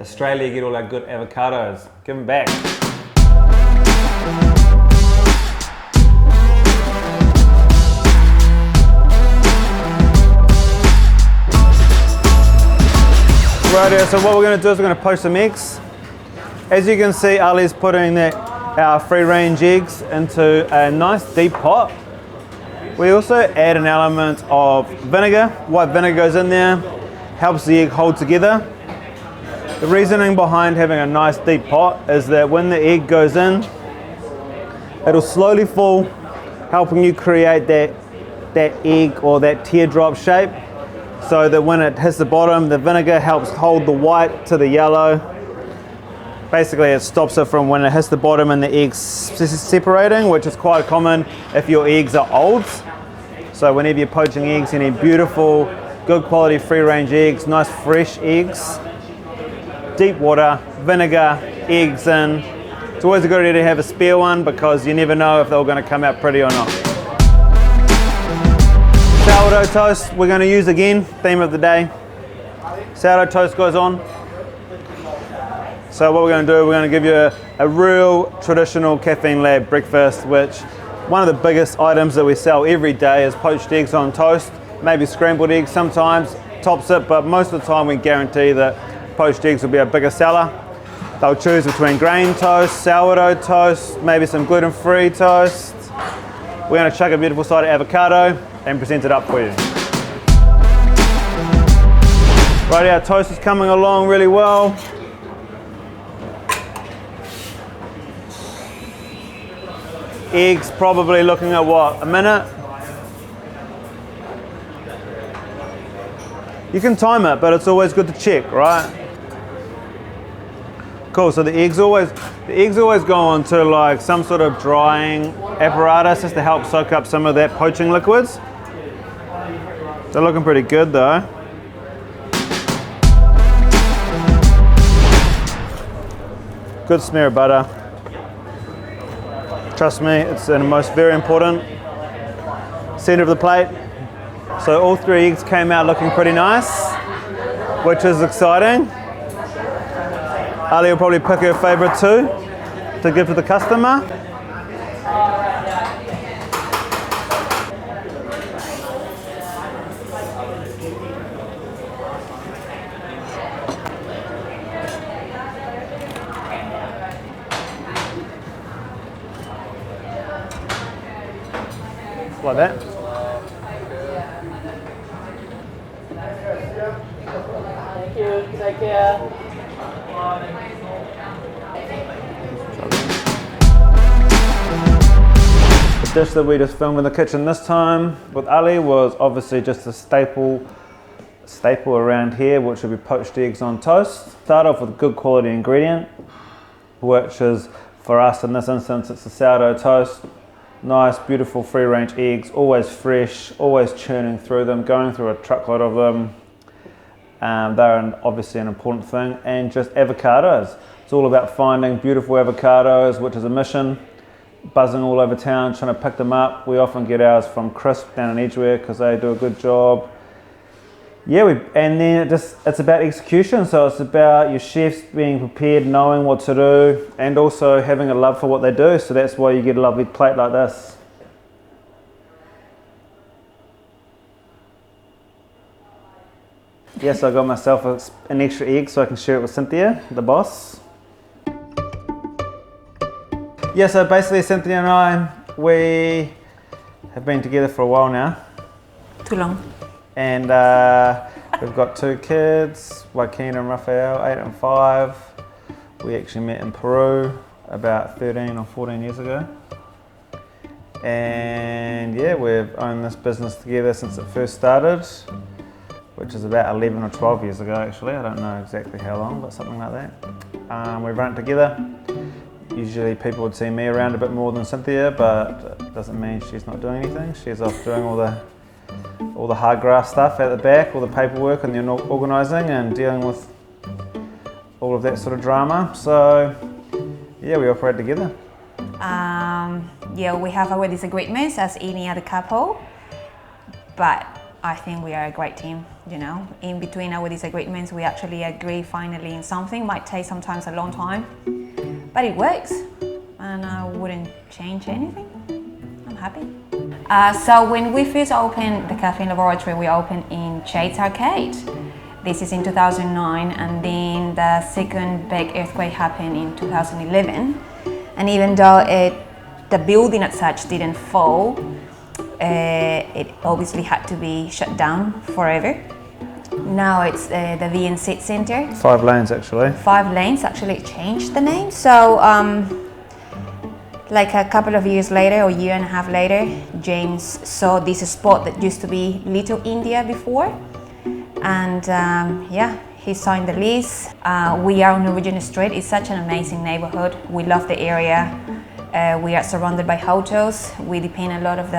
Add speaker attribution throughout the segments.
Speaker 1: Australia get all our good avocados. Give them back. Righto, so what we're going to do is we're going to poach some eggs. As you can see, Ali's putting our free-range eggs into a nice deep pot. We also add an element of vinegar. White vinegar goes in there, helps the egg hold together. The reasoning behind having a nice deep pot is that when the egg goes in, it'll slowly fall, helping you create that egg or that teardrop shape, so that when it hits the bottom, the vinegar helps hold the white to the yellow. Basically, it stops it from when it hits the bottom and the eggs separating, which is quite common if your eggs are old. So whenever you're poaching eggs, you need beautiful, good quality free-range eggs, nice fresh eggs. Deep water, vinegar, eggs in. It's always a good idea to have a spare one because you never know if they're going to come out pretty or not. Sourdough toast we're going to use again, theme of the day. Sourdough toast goes on. So what we're going to do, we're going to give you a real traditional Caffeine Lab breakfast, which one of the biggest items that we sell every day is poached eggs on toast, maybe scrambled eggs sometimes, tops it, but most of the time we guarantee that poached eggs will be a bigger seller. They'll choose between grain toast, sourdough toast, maybe some gluten-free toast. We're going to chuck a beautiful side of avocado and present it up for you. Right, our toast is coming along really well. Eggs probably looking at what, a minute? You can time it, but it's always good to check, right? Cool, so the eggs always go onto like some sort of drying apparatus just to help soak up some of that poaching liquids. They're looking pretty good though. Good smear of butter. Trust me, it's the most very important. Center of the plate. So all three eggs came out looking pretty nice, which is exciting. Ali will probably pick her favorite too to give to the customer. Like that.
Speaker 2: Thank you. Take care.
Speaker 1: The dish that we just filmed in the kitchen this time with Ali was obviously just a staple around here, which would be poached eggs on toast. Start off with a good quality ingredient, which is, for us in this instance, it's a sourdough toast. Nice, beautiful free-range eggs, always fresh, always churning through them, going through a truckload of them. They're obviously an important thing. And just avocados. It's all about finding beautiful avocados, which is a mission. Buzzing all over town, trying to pick them up. We often get ours from Crisp down in Edgware because they do a good job. Yeah, and then it's about execution. So it's about your chefs being prepared, knowing what to do, and also having a love for what they do. So that's why you get a lovely plate like this. Yes, I got myself an extra egg so I can share it with Cynthia, the boss. Yeah, so basically Cynthia and I, we have been together for a while now.
Speaker 2: Too long.
Speaker 1: And we've got two kids, Joaquin and Rafael, 8 and 5. We actually met in Peru about 13 or 14 years ago. And yeah, we've owned this business together since it first started, which is about 11 or 12 years ago actually. I don't know exactly how long, but something like that. We run it together. Usually people would see me around a bit more than Cynthia, but it doesn't mean she's not doing anything. She's off doing all the hard graft stuff at the back, all the paperwork and the organising and dealing with all of that sort of drama. So yeah, we operate together.
Speaker 2: Yeah, we have our disagreements as any other couple, but
Speaker 3: I think we are a great team, you know. In between our disagreements, we actually agree finally in something. Might take sometimes a long time, but it works, and I wouldn't change anything. I'm happy. So when we first opened the Caffeine Laboratory, we opened in Shades Arcade. This is in 2009, and then the second big earthquake happened in 2011. And even though the building as such didn't fall, it obviously had to be shut down forever. Now it's the VNC Center.
Speaker 1: 5 lanes actually.
Speaker 3: 5 lanes actually changed the name. So like a couple of years later, or a year and a half later, James saw this spot that used to be Little India before. And yeah, he signed the lease. We are on Regent Street. It's such an amazing neighborhood. We love the area. We are surrounded by hotels. We depend a lot of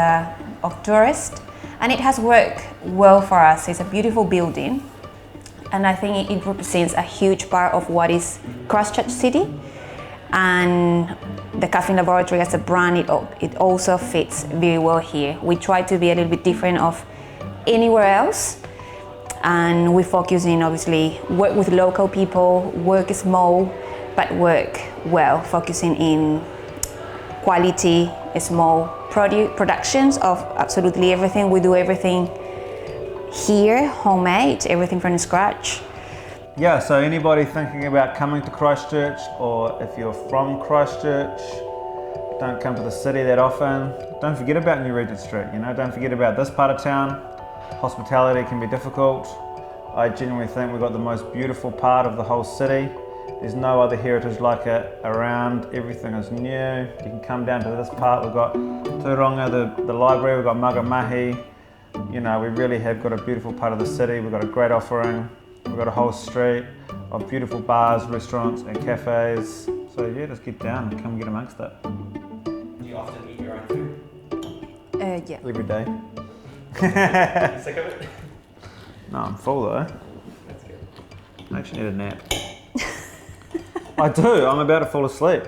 Speaker 3: tourists, and it has worked well for us. It's a beautiful building, and I think it represents a huge part of what is Christchurch City. And the Caffeine Laboratory as a brand, it also fits very well here. We try to be a little bit different of anywhere else. And we focus in, obviously, work with local people, work small, but work well, focusing in quality, small productions of absolutely everything. We do everything here, homemade, everything from scratch.
Speaker 1: Yeah, so anybody thinking about coming to Christchurch, or if you're from Christchurch, don't come to the city that often, don't forget about New Regent Street, you know, don't forget about this part of town. Hospitality can be difficult. I genuinely think we've got the most beautiful part of the whole city. There's no other heritage like it around. Everything is new. You can come down to this part. We've got Turonga, the library. We've got Magamahi. You know, we really have got a beautiful part of the city. We've got a great offering. We've got a whole street of beautiful bars, restaurants and cafes. So yeah, just get down and come get amongst it.
Speaker 4: Do you often eat your own food?
Speaker 3: Yeah.
Speaker 1: Every day.
Speaker 4: Sick of it?
Speaker 1: No, I'm full though.
Speaker 4: That's good.
Speaker 1: I actually need a nap. I do, I'm about to fall asleep.